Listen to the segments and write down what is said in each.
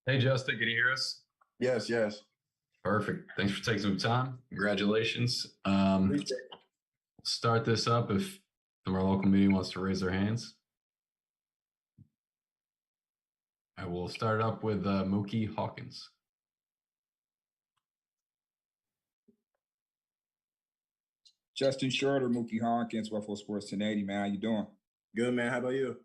Hey, Justin, can you hear us? Yes, yes. Perfect. Thanks for taking some time. Congratulations. Appreciate it. Start this up if from our local meeting wants to raise their hands. I will start up with Mookie Hawkins. Justin Shorter, Mookie Hawkins, Buffalo Sports 1080, man. How you doing? Good, man. How about you?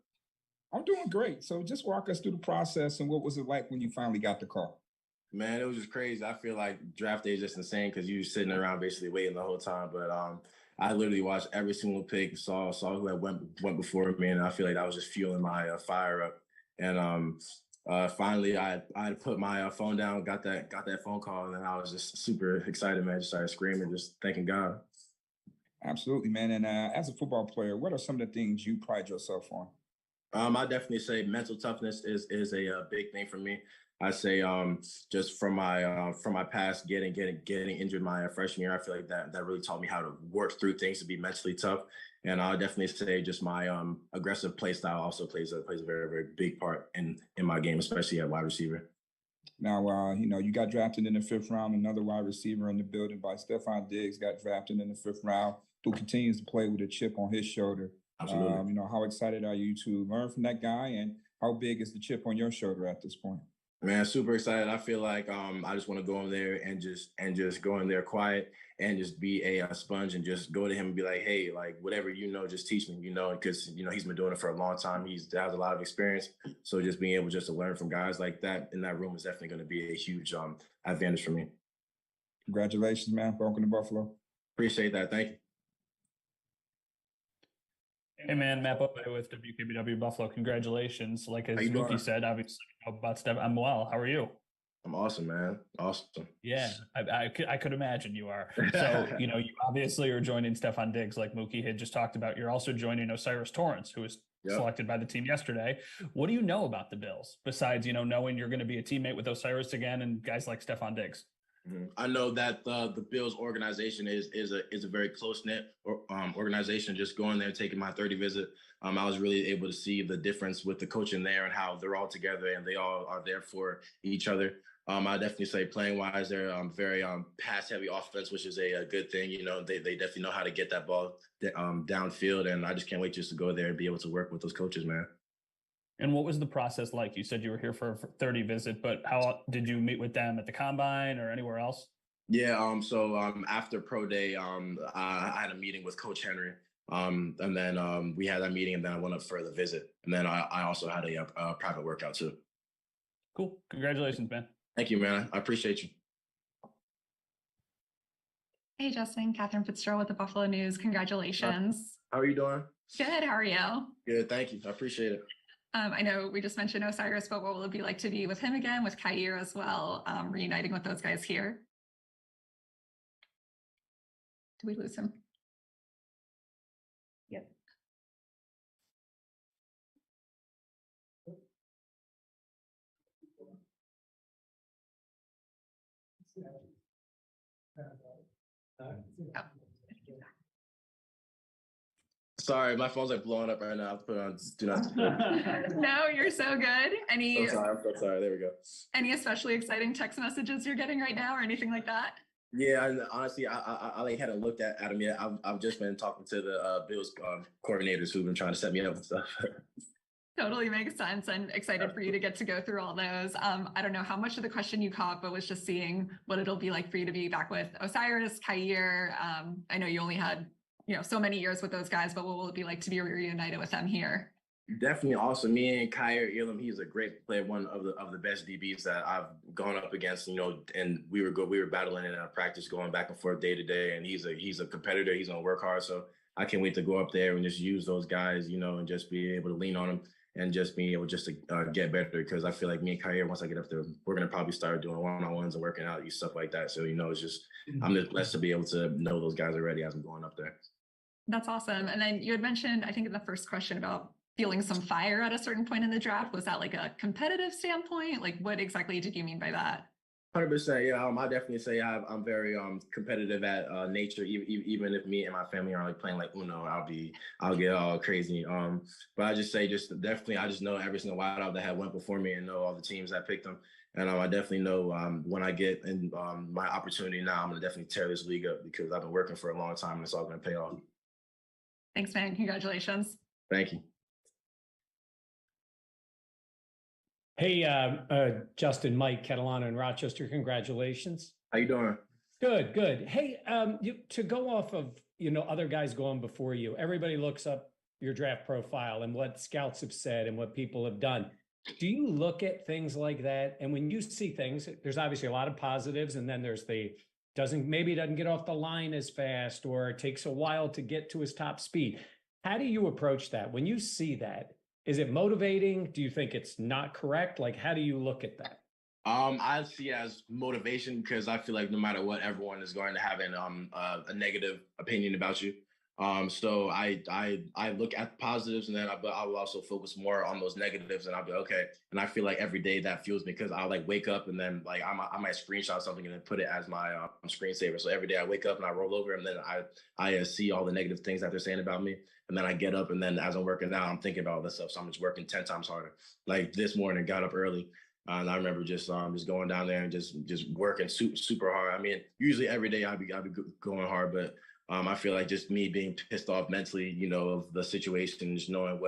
I'm doing great. So just walk us through the process and what was it like when you finally got the call? Man, it was just crazy. I feel like draft day is just insane because you sitting around basically waiting the whole time. But I literally watched every single pick, saw who had went before me, and I feel like that was just fueling my fire up. And finally, I put my phone down, got that phone call, and I was just super excited, man. Just started screaming, just thanking God. Absolutely, man. And as a football player, what are some of the things you pride yourself on? I definitely say mental toughness is a big thing for me. I say just from my past getting injured my freshman year, I feel like that really taught me how to work through things to be mentally tough. And I'll definitely say just my aggressive play style also plays a very very big part in my game, especially at wide receiver. Now, you got drafted in the fifth round. Another wide receiver in the building by Stefon Diggs got drafted in the fifth round, who continues to play with a chip on his shoulder. Absolutely. How excited are you to learn from that guy, and how big is the chip on your shoulder at this point? Man, super excited. I feel like I just want to go in there and just go in there quiet and just be a sponge and just go to him and be like, hey, like whatever just teach me, because he's been doing it for a long time. He has a lot of experience, so just being able just to learn from guys like that in that room is definitely going to be a huge advantage for me. Congratulations, man. Welcome to Buffalo. Appreciate that. Thank you. Hey man, Matt Bope with WKBW Buffalo. Congratulations. Like as Mookie said, obviously about Steph. I'm well. How are you? I'm awesome, man. Awesome. Yeah, I could imagine you are. So, you obviously are joining Stefon Diggs like Mookie had just talked about. You're also joining O'Cyrus Torrence, who was selected by the team yesterday. What do you know about the Bills besides, knowing you're going to be a teammate with O'Cyrus again and guys like Stefon Diggs? I know that the Bills organization is a very close-knit organization. Just going there, taking my 30 visit, I was really able to see the difference with the coaching there and how they're all together and they all are there for each other. I definitely say playing wise, they're very pass heavy offense, which is a good thing. They definitely know how to get that ball downfield, and I just can't wait just to go there and be able to work with those coaches, man. And what was the process like? You said you were here for a 30 visit, but how did you meet with them at the combine or anywhere else? Yeah. So after pro day, I had a meeting with Coach Henry. And then we had that meeting, and then I went up for the visit. And then I also had a private workout too. Cool. Congratulations, man. Thank you, man. I appreciate you. Hey, Justin. Catherine Fitzgerald with the Buffalo News. Congratulations. How are you doing? Good. How are you? Good. Thank you. I appreciate it. I know we just mentioned O'Cyrus, but what will it be like to be with him again, with Kaiir as well, reuniting with those guys here? Did we lose him? Yep. Oh. Sorry, my phone's like blowing up right now. I have to put it on do not. No, you're so good. I'm so sorry. There we go. Any especially exciting text messages you're getting right now or anything like that? Yeah, and honestly, I like hadn't looked at them yet. I've just been talking to the Bills coordinators who've been trying to set me up and stuff. Totally makes sense, and excited for you to get to go through all those. I don't know how much of the question you caught, but was just seeing what it'll be like for you to be back with O'Cyrus, Kaiir. I know you only had so many years with those guys, but what will it be like to be reunited with them here? Definitely awesome. Me and Kaiir Elam, he's a great player, one of the best DBs that I've gone up against, and we were battling in our practice, going back and forth day to day, and he's a competitor. He's gonna work hard. So I can't wait to go up there and just use those guys, and just be able to lean on them and just be able just to get better, because I feel like me and Kaiir, once I get up there, we're gonna probably start doing one-on-ones and working out, stuff like that. So, it's just, I'm just blessed to be able to know those guys already as I'm going up there. That's awesome. And then you had mentioned, I think in the first question, about feeling some fire at a certain point in the draft. Was that like a competitive standpoint? Like what exactly did you mean by that? 100%. Yeah, I definitely say I'm very competitive at nature. Even if me and my family are like playing like Uno, I'll get all crazy. But I just say definitely I just know every single wideout that had went before me and know all the teams that picked them. And I definitely know when I get in my opportunity now, I'm gonna definitely tear this league up because I've been working for a long time and it's all gonna pay off. Thanks, man. Congratulations. Thank you. Hey, Justin, Mike Catalano in Rochester, congratulations. How you doing? Good, good. Hey, to go off of, other guys going before you, everybody looks up your draft profile and what scouts have said and what people have done. Do you look at things like that? And when you see things, there's obviously a lot of positives, and then there's doesn't get off the line as fast, or it takes a while to get to his top speed. How do you approach that? When you see that, is it motivating? Do you think it's not correct? Like, how do you look at that? I see it as motivation because I feel like no matter what, everyone is going to have a negative opinion about you. So I look at the positives, and then I will also focus more on those negatives, and I'll be okay. And I feel like every day that fuels me because I'll like wake up and then like I might screenshot something and then put it as my screensaver. So every day I wake up and I roll over, and then I see all the negative things that they're saying about me, and then I get up, and then as I'm working out, I'm thinking about all this stuff. So I'm just working 10 times harder. Like this morning, got up early. And I remember just going down there and just working super hard. I mean, usually every day I'd be going hard, but I feel like just me being pissed off mentally, of the situation, just knowing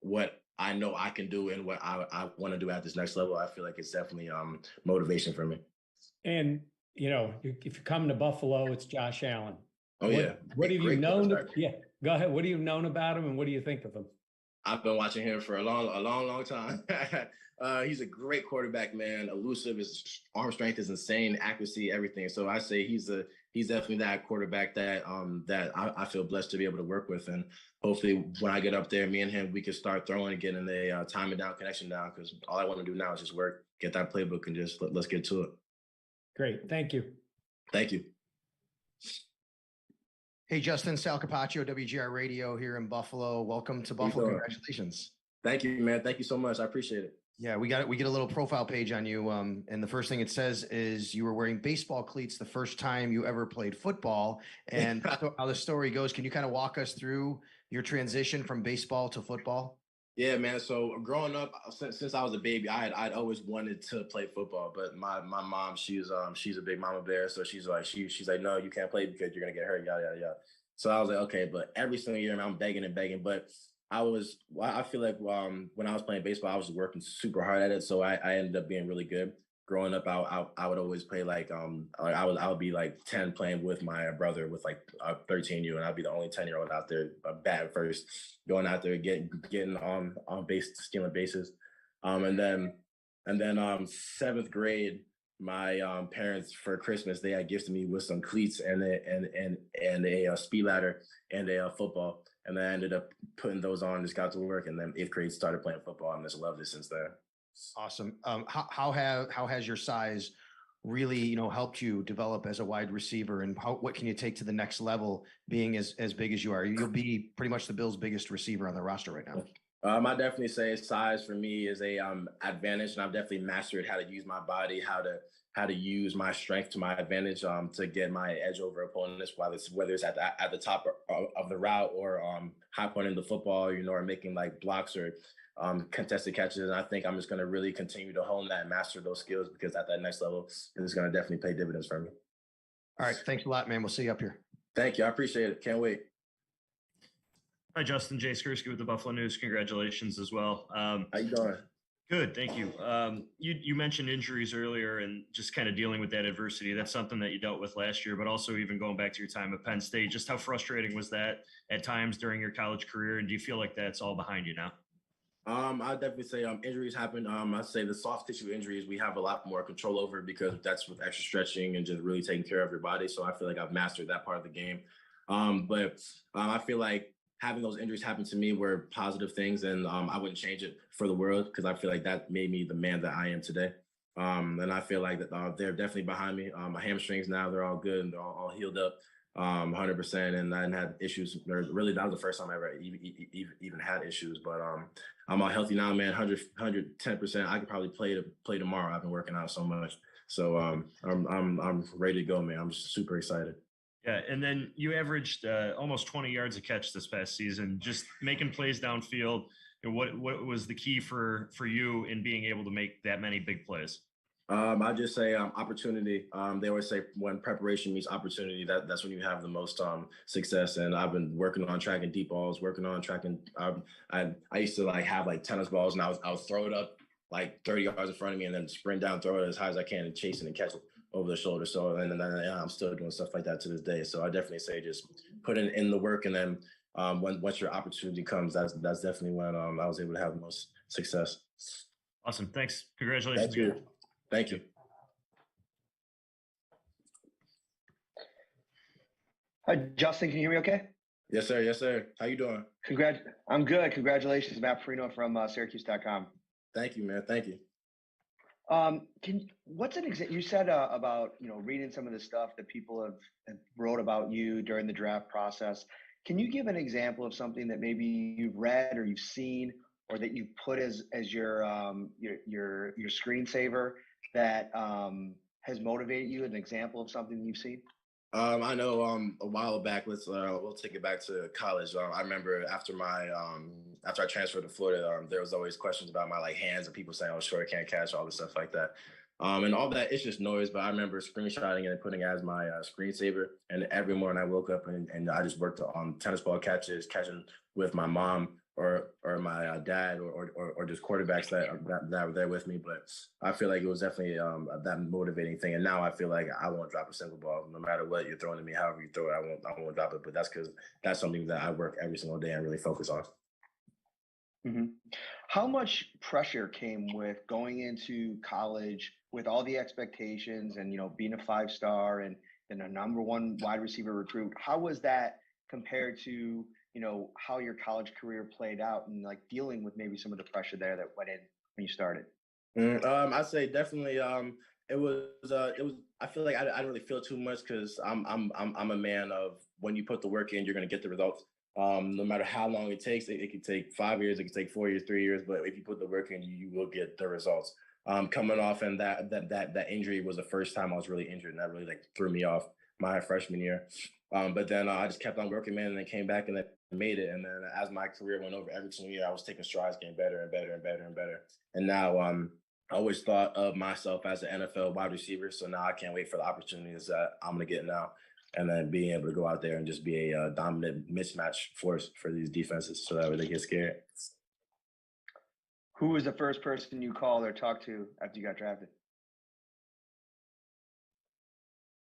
what I know I can do and what I want to do at this next level. I feel like it's definitely motivation for me. And if you're coming to Buffalo, it's Josh Allen. Oh yeah. What have you known? Yeah, go ahead. What have you known about him, and what do you think of him? I've been watching him for a long time. He's a great quarterback, man. Elusive, his arm strength is insane, accuracy, everything. So I say he's definitely that quarterback that I feel blessed to be able to work with. And hopefully when I get up there, me and him, we can start throwing and getting the timing down, connection down, because all I want to do now is just work, get that playbook, and just let's get to it. Great. Thank you. Thank you. Hey, Justin, Sal Capaccio, WGR Radio here in Buffalo. Welcome to Buffalo. Congratulations. Thank you, man. Thank you so much. I appreciate it. Yeah, we get a little profile page on you. And the first thing it says is you were wearing baseball cleats the first time you ever played football. And how the story goes, can you kind of walk us through your transition from baseball to football? Yeah, man. So growing up, since I was a baby, I'd always wanted to play football, but my mom, she's a big mama bear, so she's like no, you can't play because you're gonna get hurt, yada yada yada. So I was like, okay, but every single year I'm begging and begging, but I feel like when I was playing baseball, I was working super hard at it, so I ended up being really good. Growing up, I would always play like I would be like 10 playing with my brother with like 13U, and I'd be the only 10-year-old out there batting first, going out there getting on base, stealing bases, and then 7th grade, my parents for Christmas they had gifted me with some cleats and a speed ladder and a football, and then I ended up putting those on, just got to work, and then 8th grade started playing football, and just loved it since then. Awesome. How has your size really, helped you develop as a wide receiver, and what can you take to the next level being as big as you are? You'll be pretty much the Bills' biggest receiver on the roster right now. I definitely say size for me is a advantage, and I've definitely mastered how to use my body, how to use my strength to my advantage to get my edge over opponents, whether it's at the top of the route or high point in the football, or making like blocks or contested catches. And I think I'm just going to really continue to hone that and master those skills, because at that next level, it's going to definitely pay dividends for me. All right. Thanks a lot, man. We'll see you up here. Thank you. I appreciate it. Can't wait. Hi, Justin. Jay Skursky with the Buffalo News. Congratulations as well. How you doing? Good. Thank you. You mentioned injuries earlier and just kind of dealing with that adversity. That's something that you dealt with last year, but also even going back to your time at Penn State. Just how frustrating was that at times during your college career? And do you feel like that's all behind you now? I'd definitely say injuries happen. I'd say the soft tissue injuries we have a lot more control over, because that's with extra stretching and just really taking care of your body. So I feel like I've mastered that part of the game. But I feel like having those injuries happen to me were positive things, and I wouldn't change it for the world, because I feel like that made me the man that I am today. And I feel like that they're definitely behind me. My hamstrings now, they're all good and they're all healed up 100%. And I hadn't had issues. Really, that was the first time I ever even had issues. But I'm all healthy now, man. 110%. I could probably play tomorrow. I've been working out so much. So I'm ready to go, man. I'm just super excited. Yeah, and then you averaged almost 20 yards a catch this past season, just making plays downfield. And what was the key for you in being able to make that many big plays? I just say opportunity. They always say when preparation meets opportunity, that's when you have the most success. And I've been working on tracking deep balls, working on tracking. I used to like have like tennis balls, and I would throw it up like 30 yards in front of me, and then sprint down, throw it as high as I can, and chase it and catch it over the shoulder. So and then I'm still doing stuff like that to this day. So I definitely say just put in the work, and then once your opportunity comes, that's definitely when I was able to have the most success. Awesome. Thanks. Congratulations. Thank you. Thank you. Hi, Justin, can you hear me okay? Yes, sir. Yes, sir. How you doing? I'm good. Congratulations, Matt Perino from Syracuse.com. Thank you, man. Thank you. What's an example? You said about, reading some of the stuff that people have wrote about you during the draft process. Can you give an example of something that maybe you've read or you've seen or that you put as your screensaver that has motivated you? An example of something you've seen? I know a while back, we'll take it back to college. I remember after I transferred to Florida, there was always questions about my like hands and people saying, "Oh, sure, I can't catch," all this stuff like that. And all that, it's just noise. But I remember screenshotting it and putting it as my screensaver. And every morning I woke up and I just worked on tennis ball catches, catching with my mom or my dad or just quarterbacks that were there with me. But I feel like it was definitely that motivating thing. And now I feel like I won't drop a single ball, no matter what you're throwing at me. However you throw it, I won't drop it. But that's because that's something that I work every single day and really focus on. Mm-hmm. How much pressure came with going into college with all the expectations and being a 5-star and a #1 wide receiver recruit? How was that compared to how your college career played out and like dealing with maybe some of the pressure there that went in when you started? I'd say definitely. It was. I feel like I didn't really feel too much because I'm a man of when you put the work in, you're gonna get the results. No matter how long it takes, it could take 5 years, it could take 4 years, 3 years, but if you put the work in, you will get the results. Coming off and that injury was the first time I was really injured, and that really like threw me off my freshman year. But then I just kept on working, man, and then came back and then made it. And then as my career went over every single year, I was taking strides, getting better and better and better and better. And now I always thought of myself as an NFL wide receiver. So now I can't wait for the opportunities that I'm going to get now. And then being able to go out there and just be a dominant mismatch force for these defenses so that way they get scared. Who was the first person you called or talked to after you got drafted?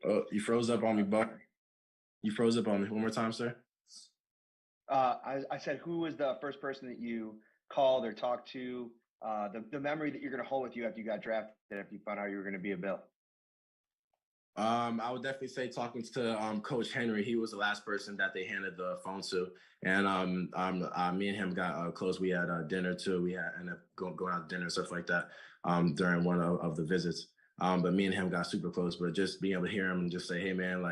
Oh, you froze up on me, Buck. You froze up on me. One more time, sir. I said, who was the first person that you called or talked to? The memory that you're going to hold with you after you got drafted, if you found out you were going to be a Bill. I would definitely say talking to Coach Henry. He was the last person that they handed the phone to, and me and him got close. We had dinner too. We had ended up going out to dinner and stuff like that during one of the visits. But me and him got super close. But just being able to hear him and just say, "Hey man,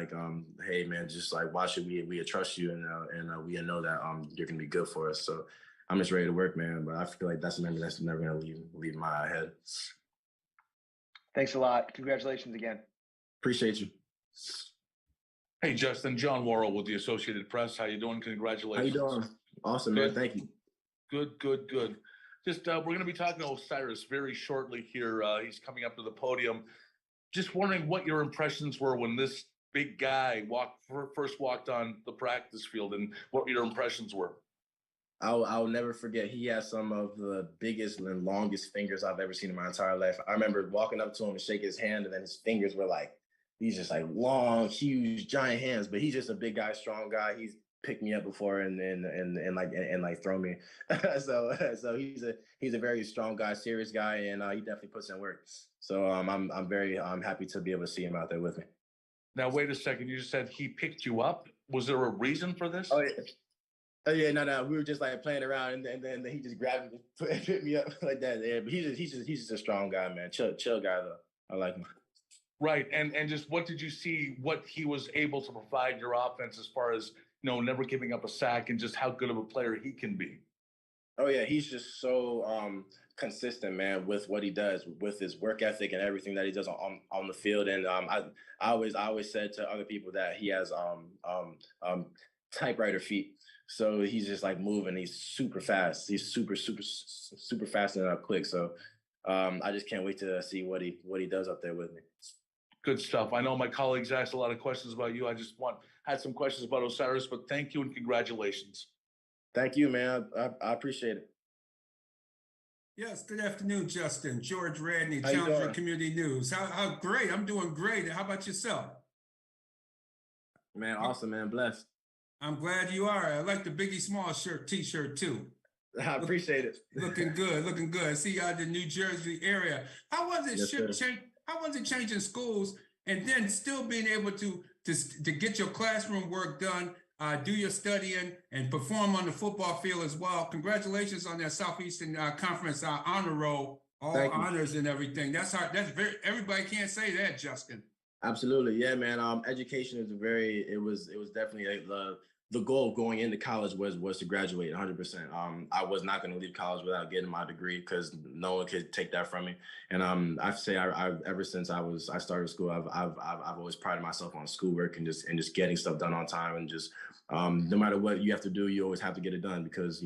hey man, just like watch it. We trust you, and we know that you're gonna be good for us." So I'm just ready to work, man. But I feel like that's a memory that's never gonna leave my head. Thanks a lot. Congratulations again. Appreciate you. Hey, Justin, John Worrell with the Associated Press. How you doing? Congratulations. How you doing? Awesome, man. Thank you. Good. Just we're going to be talking to O'Cyrus very shortly here. He's coming up to the podium. Just wondering what your impressions were when this big guy first walked on the practice field and what your impressions were. I'll never forget. He has some of the biggest and longest fingers I've ever seen in my entire life. I remember walking up to him and shaking his hand, and then his fingers were like, these just like long, huge, giant hands. But he's just a big guy, strong guy. He's picked me up before and thrown me. so he's a very strong guy, serious guy, and he definitely puts in work. So I'm very happy to be able to see him out there with me. Now wait a second. You just said he picked you up. Was there a reason for this? Oh yeah, no. We were just like playing around, and then he just grabbed me and picked me up like that. Yeah, but he's just a strong guy, man. Chill guy though. I like him. Right, and just what did you see? What he was able to provide your offense as far as never giving up a sack and just how good of a player he can be. Oh yeah, he's just so consistent, man, with what he does, with his work ethic and everything that he does on the field. And I always said to other people that he has typewriter feet. So he's just like moving. He's super fast. He's super fast and quick. So I just can't wait to see what he does up there with me. Good stuff. I know my colleagues asked a lot of questions about you. I just had some questions about Osiris, but thank you and congratulations. Thank you, man. I appreciate it. Yes, good afternoon, Justin. George Radney, How you Challenger doing? Community News. How great. I'm doing great. How about yourself? Man, awesome, man. Blessed. I'm glad you are. I like the Biggie Small t-shirt too. I appreciate it. Looking good, looking good. I see you out in the New Jersey area. How was it Yes, how was it changing schools and then still being able to get your classroom work done, do your studying and perform on the football field as well? Congratulations on that Southeastern Conference honor roll, all Thank you. honors and everything. That's hard. That's very, everybody can't say that, Justin. Absolutely. Yeah, man. Education is it was definitely the goal going into college was to graduate 100%. I was not going to leave college without getting my degree because no one could take that from me. And I say I ever since I started school, I've always prided myself on schoolwork and just getting stuff done on time and just no matter what you have to do, you always have to get it done because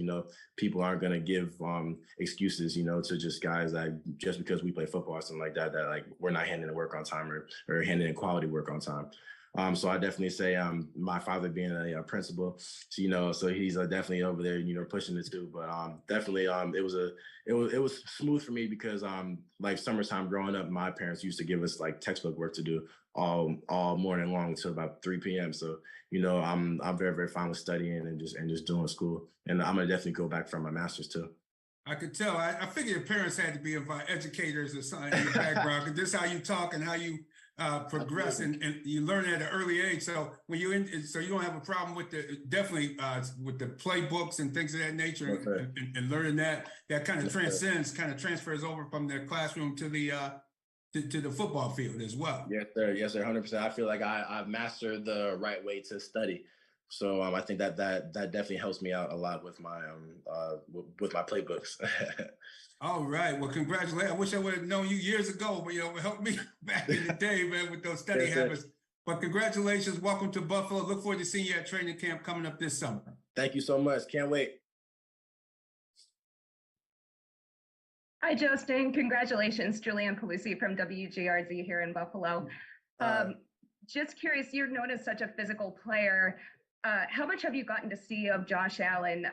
people aren't going to give excuses to just guys that just because we play football or something like that like we're not handing the work on time or handing in quality work on time. So I definitely say my father being a principal, so he's definitely over there, pushing it too. But definitely it was smooth for me because like summertime growing up, my parents used to give us like textbook work to do all morning long until about 3 p.m. So I'm very, very fine with studying and just doing school. And I'm gonna definitely go back for my master's too. I could tell. I figured your parents had to be educators or something in the background because this is how you talk and how you progress and you learn at an early age. So when so you don't have a problem with definitely with the playbooks and things of that nature and learning that kind of transfers over from the classroom to the football field as well. Yes, sir. Yes, sir. 100%. I feel like I've mastered the right way to study. So I think that definitely helps me out a lot with my playbooks. All right. Well, congratulations. I wish I would have known you years ago, but it helped me back in the day, man, with those study habits. But congratulations. Welcome to Buffalo. Look forward to seeing you at training camp coming up this summer. Thank you so much. Can't wait. Hi, Justin. Congratulations. Julianne Pelusi from WGRZ here in Buffalo. Just curious, you're known as such a physical player. How much have you gotten to see of Josh Allen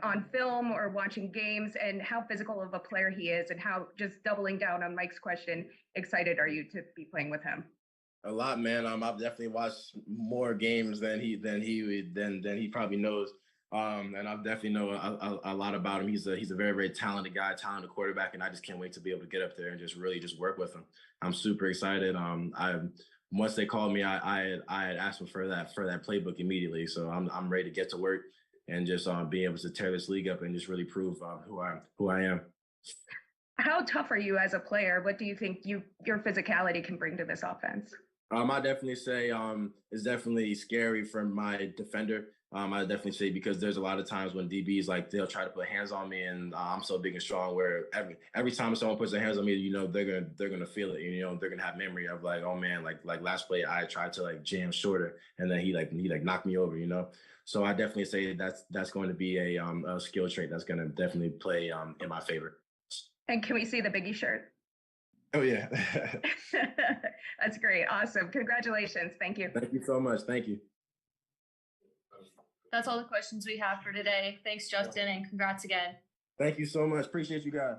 on film or watching games, and how physical of a player he is, and how, just doubling down on Mike's question, excited are you to be playing with him? A lot, man. I've definitely watched more games than he probably knows. And I definitely know a lot about him. He's a very, very talented guy, talented quarterback, and I just can't wait to be able to get up there and just really just work with him. I'm super excited. Once they called me, I had asked him for that playbook immediately. So I'm ready to get to work and just be able to tear this league up and just really prove who I am. How tough are you as a player? What do you think your physicality can bring to this offense? I definitely say it's definitely scary for my defender. I definitely say because there's a lot of times when DBs they'll try to put hands on me, and I'm so big and strong where every time someone puts their hands on me, they're gonna feel it. They're gonna have memory of oh man, like last play I tried to jam shorter, and then he knocked me over. So I definitely say that's going to be a skill trait that's gonna definitely play in my favor. And can we see the Biggie shirt? Oh yeah. That's great. Awesome. Congratulations. Thank you. Thank you so much. Thank you. That's all the questions we have for today. Thanks, Justin, and congrats again. Thank you so much. Appreciate you guys.